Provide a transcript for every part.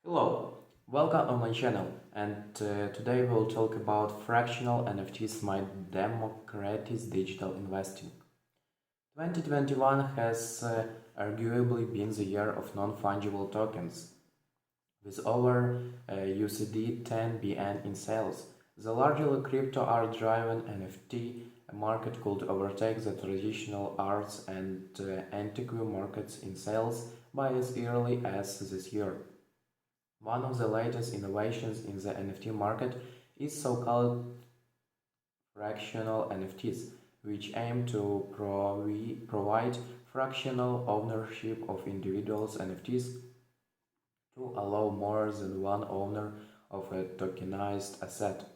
Hello, welcome on my channel, and today we'll talk about fractional NFTs might democratize digital investing. 2021 has arguably been the year of non-fungible tokens, with over USD 10 billion in sales. The largely crypto art-driven NFT market could overtake the traditional arts and antique markets in sales by as early as this year. One of the latest innovations in the NFT market is so-called fractional NFTs, which aim to provide fractional ownership of individuals' NFTs to allow more than one owner of a tokenized asset.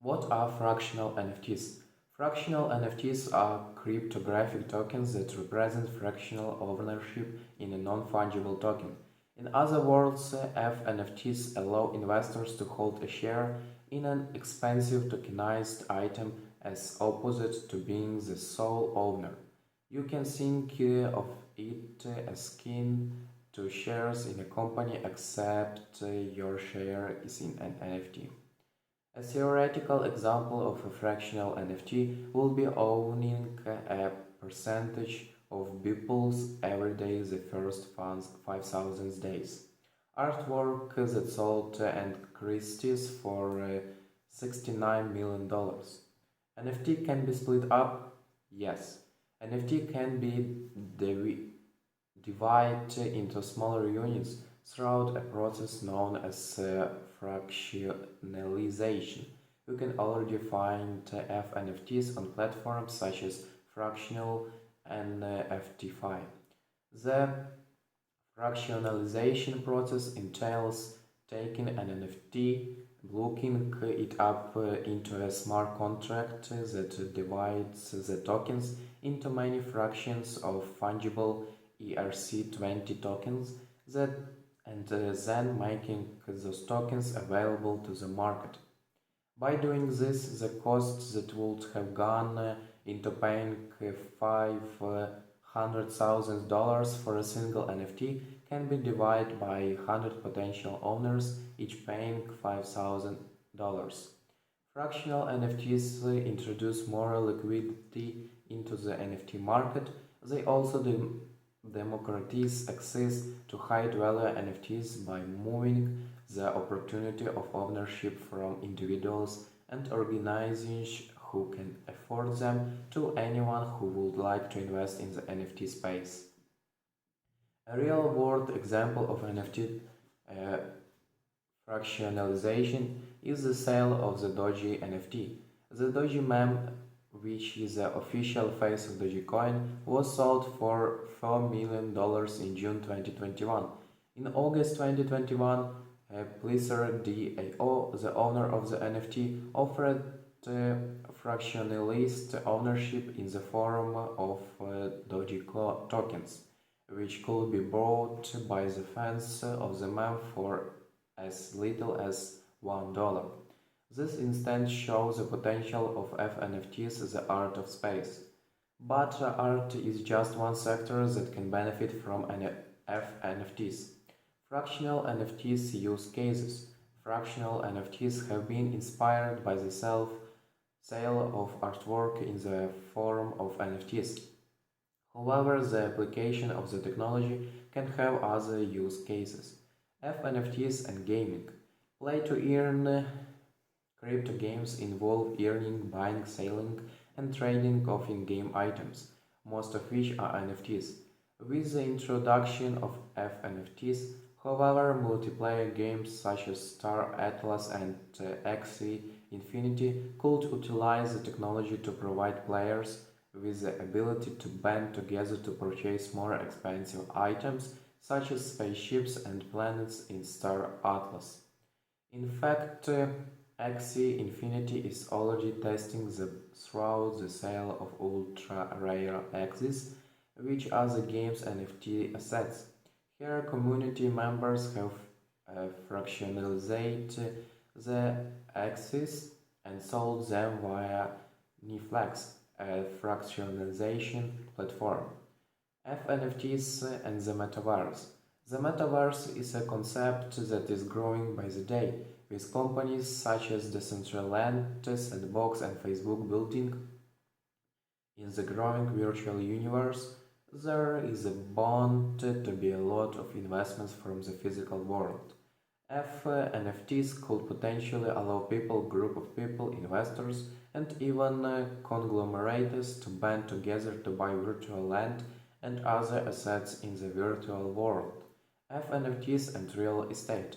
What are fractional NFTs? Fractional NFTs are cryptographic tokens that represent fractional ownership in a non-fungible token. In other words, FNFTs allow investors to hold a share in an expensive tokenized item as opposite to being the sole owner. You can think of it as akin to shares in a company except your share is in an NFT. A theoretical example of a fractional NFT will be owning a percentage of people's everyday the first 5,000 days. Artwork that sold and Christie's for $69 million. NFT can be split up? Yes. NFT can be divided into smaller units throughout a process known as fractionalization. You can already find FNFTs on platforms such as Fractional and FTFi. The fractionalization process entails taking an NFT, blocking it up into a smart contract that divides the tokens into many fractions of fungible ERC20 tokens that and then making those tokens available to the market. By doing this, the costs that would have gone into paying $500,000 for a single NFT can be divided by 100 potential owners, each paying $5,000. Fractional NFTs introduce more liquidity into the NFT market. They also democratize access to high-value NFTs by moving the opportunity of ownership from individuals and organizations who can afford them to anyone who would like to invest in the NFT space. A real-world example of NFT fractionalization is the sale of the Doji NFT. The Doji meme, which is the official face of Dogecoin, was sold for $4 million in June 2021. In August 2021, Pleaser DAO, the owner of the NFT, offered fractionalized ownership in the form of Doji tokens, which could be bought by the fans of the meme for as little as $1. This instance shows the potential of FNFTs as the art of space. But art is just one sector that can benefit from FNFTs. Fractional NFTs use cases. Fractional NFTs have been inspired by the sale of artwork in the form of NFTs. However, the application of the technology can have other use cases. FNFTs and gaming. Play to earn crypto games involve earning, buying, selling, and trading of in-game items, most of which are NFTs. With the introduction of FNFTs, however, multiplayer games such as Star Atlas and Axie Infinity could utilize the technology to provide players with the ability to band together to purchase more expensive items such as spaceships and planets in Star Atlas. In fact, Axie Infinity is already testing throughout the sale of ultra-rare Axies, which are the game's NFT assets. Here, community members have fractionalized the Axies and sold them via NFTs, a fractionalization platform. NFTs and the metaverse. The metaverse is a concept that is growing by the day, with companies such as Decentraland, Sandbox, and Facebook building in the growing virtual universe. There is a bound to be a lot of investments from the physical world. NFTs could potentially allow people, group of people, investors, and even conglomerates to band together to buy virtual land and other assets in the virtual world. NFTs and real estate.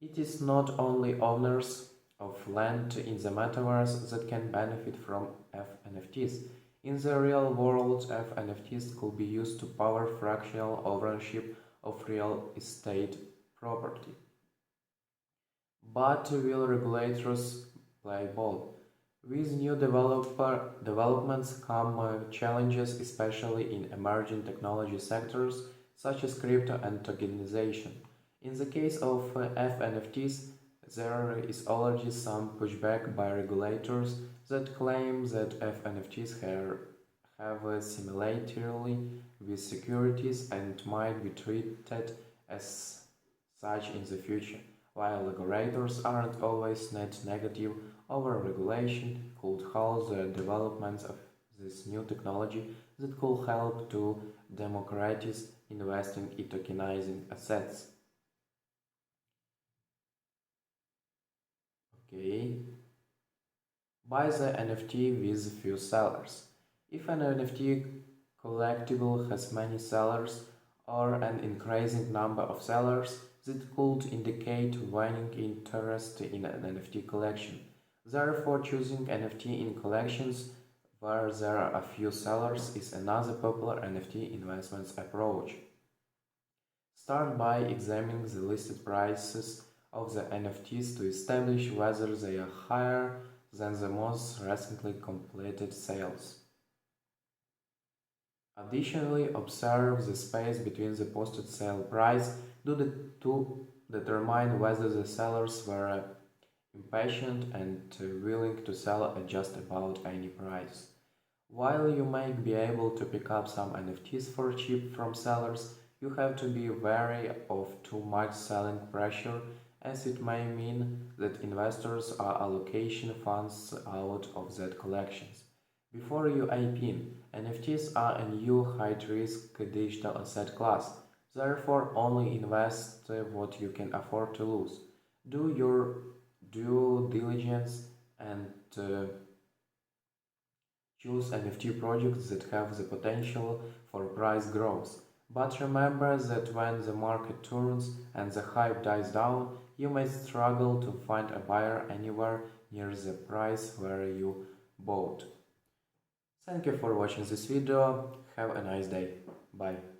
It is not only owners of land in the metaverse that can benefit from NFTs. In the real world, NFTs could be used to power fractional ownership of real estate property. But will regulators play ball? With new developments come challenges, especially in emerging technology sectors such as crypto and tokenization. In the case of NFTs, there is already some pushback by regulators that claim that NFTs have similarly with securities and might be treated as such in the future. While regulators aren't always net negative, over-regulation could halt the development of this new technology that could help to democratize investing in tokenizing assets. Okay. Buy the NFT with few sellers. If an NFT collectible has many sellers or an increasing number of sellers, that could indicate waning interest in an NFT collection. Therefore, choosing NFT in collections where there are a few sellers is another popular NFT investment approach. Start by examining the listed prices of the NFTs to establish whether they are higher than the most recently completed sales. Additionally, observe the space between the posted sale price to determine whether the sellers were impatient and willing to sell at just about any price. While you may be able to pick up some NFTs for cheap from sellers, you have to be wary of too much selling pressure, as it may mean that investors are allocating funds out of that collections. Before you IPN, NFTs are a new high-risk digital asset class. Therefore, only invest what you can afford to lose. Do your due diligence and choose NFT projects that have the potential for price growth. But remember that when the market turns and the hype dies down, you may struggle to find a buyer anywhere near the price where you bought. Thank you for watching this video. Have a nice day. Bye.